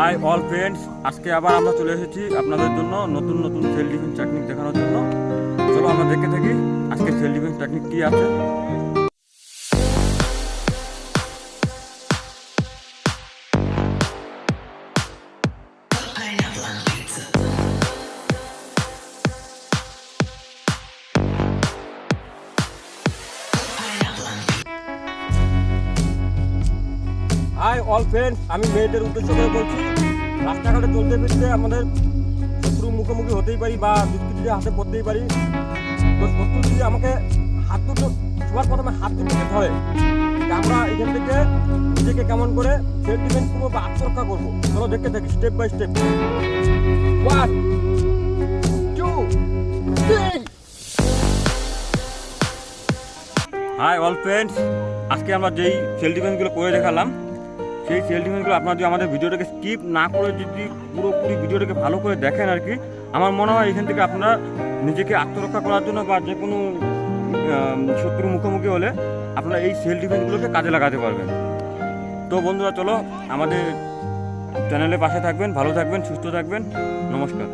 High all friends, আজকে আবার আমরা চলে এসেছি আপনাদের জন্য নতুন নতুন সেল ডিফেন্স টেকনিক দেখানোর জন্য। চলো আমরা দেখে থাকি আজকে সেল ডিফেন্স টেকনিক কী আছে। হাই অল ফ্রেন্ডস, আমি মেয়েদের উদ্দেশ্য করে বলছি, রাস্তাঘাটে চলতে ফিরতে আমাদের শত্রু মুখোমুখি হতেই পারি বা দুষ্কৃতীদের হাতে পড়তেই পারি। তো শত্রু যদি আমাকে হাত দুটো সবার প্রথমে হাত দুটোকে ধরে, আমরা এখান থেকে নিজেকে কেমন করে সেলফ ডিফেন্স করবো বা আত্মরক্ষা করবো, চলো দেখতে থাকি step by step. 1 2 3। Hi all friends, আজকে আমরা যেই সেল ডিফেন্সগুলো করে দেখালাম, সেই সেল ডিফেন্সগুলো আপনারা যদি আমাদের ভিডিওটাকে স্কিপ না করে যদি পুরোপুরি ভিডিওটাকে ভালো করে দেখেন আর কি, আমার মনে হয় এখান থেকে আপনারা নিজেকে আত্মরক্ষা করার জন্য বা যে কোনো শত্রুর মুখোমুখি হলে আপনারা এই সেল ডিফেন্সগুলোকে কাজে লাগাতে পারবেন। তো বন্ধুরা, চলো আমাদের চ্যানেলের পাশে থাকবেন, ভালো থাকবেন, সুস্থ থাকবেন। নমস্কার।